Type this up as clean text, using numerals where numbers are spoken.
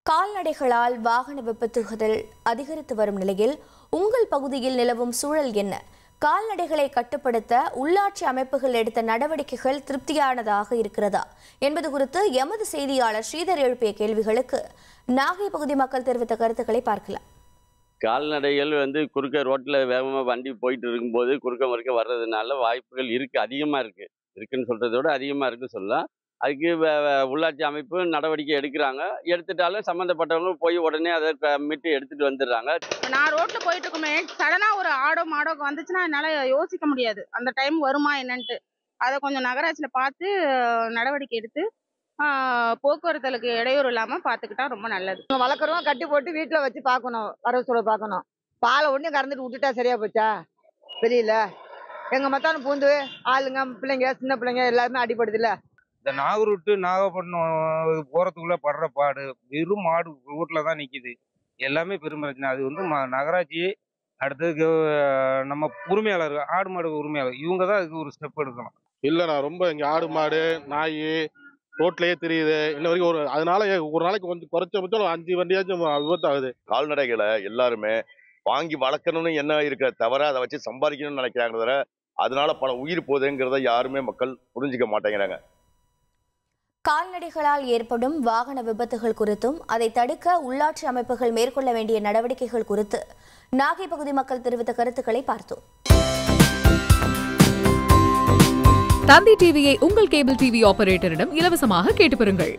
கால்நடைகளால் வாகன விபத்துகள் அதிகரித்து வரும் நிலையில் உங்கள் பகுதியில் நிலவும் சூழல் என்ன? கால்நடைகளை கட்டுப்படுத்த உள்ளாட்சி அமைப்புகள் எடுத்த நடவடிக்கைகள் திருப்தியானதாக இருக்கிறதா என்பது குறித்து எமது செய்தியாளர் ஸ்ரீதர் எழுப்பிய கேள்விகளுக்கு நாகை பகுதி மக்கள் தெரிவித்த கருத்துக்களை பார்க்கலாம். கால்நடைகள் குறுக்க ரோட்டில் வேகமாக வண்டி போயிட்டு இருக்கும்போது குறுக்க மறுக்க வர்றதுனால வாய்ப்புகள் அதிகமாக இருக்குன்னு சொல்கிறத விட அதிகமாக இருக்குன்னு சொல்லலாம். அதுக்கு உள்ளாட்சி அமைப்பு நடவடிக்கை எடுக்கிறாங்க. எடுத்துட்டாலும் சம்மந்தப்பட்டவங்க போய் உடனே அதை மீட்டு எடுத்துகிட்டு வந்துடுறாங்க. நான் ரோட்டில் போயிட்டு இருக்குமே சடனாக ஒரு ஆடோ மாடோ வந்துச்சுன்னா என்னால் யோசிக்க முடியாது அந்த டைம் வருமா என்னன்ட்டு. அதை கொஞ்சம் நகராட்சியில் பார்த்து நடவடிக்கை எடுத்து போக்குவரத்துக்கு இடையூறு இல்லாமல் பார்த்துக்கிட்டா ரொம்ப நல்லது. வளர்க்குறோம், கட்டி போட்டு வீட்டில் வச்சு பார்க்கணும், வரவு சொல்ல பார்க்கணும். பாலை ஒன்றும் கறந்துட்டு விட்டுட்டா சரியா போச்சா தெரியல. எங்கள் மத்தான பூந்து ஆளுங்க பிள்ளைங்க சின்ன பிள்ளைங்க எல்லாருமே அடிபடுது இல்லை. இந்த நாகூர் விட்டு நாகப்பட்டினம் போகிறதுக்குள்ளே படுற பாடு வெறும் மாடு ரோட்டில் தான் நிற்கிது. எல்லாமே பெரும் பிரச்சனை. அது நகராட்சி அடுத்ததுக்கு நம்ம உரிமையாளர் ஆடு மாடு உரிமையாளர் இவங்க தான் அதுக்கு ஒரு ஸ்டெப் எடுக்கணும். இல்லைண்ணா, ரொம்ப இங்கே ஆடு மாடு நாய் ரோட்லேயே தெரியுது இன்ன வரைக்கும். அதனால ஒரு நாளைக்கு கொஞ்சம் குறைச்சபட்சம் 5 வண்டியாச்சும் விபத்தாகுது. கால்நடைகளை எல்லாருமே வாங்கி வளர்க்கணும்னு என்ன இருக்கிற தவிர அதை வச்சு சம்பாதிக்கணும்னு நினைக்கிறாங்க தவிர அதனால பல உயிர் போகுதுங்கிறத யாருமே மக்கள் புரிஞ்சிக்க மாட்டேங்கிறாங்க. கால்நடைகளால் ஏற்படும் வாகன விபத்துகள் குறித்தும் அதை தடுக்க உள்ளாட்சி அமைப்புகள் மேற்கொள்ள வேண்டிய நடவடிக்கைகள் குறித்து நாகை பகுதி மக்கள் தெரிவித்த கருத்துக்களை பார்த்தோம். தந்தி டிவியை உங்கள் கேபிள் டிவி ஆபரேட்டரிடம் இலவசமாக கேட்டு பெறுங்கள்.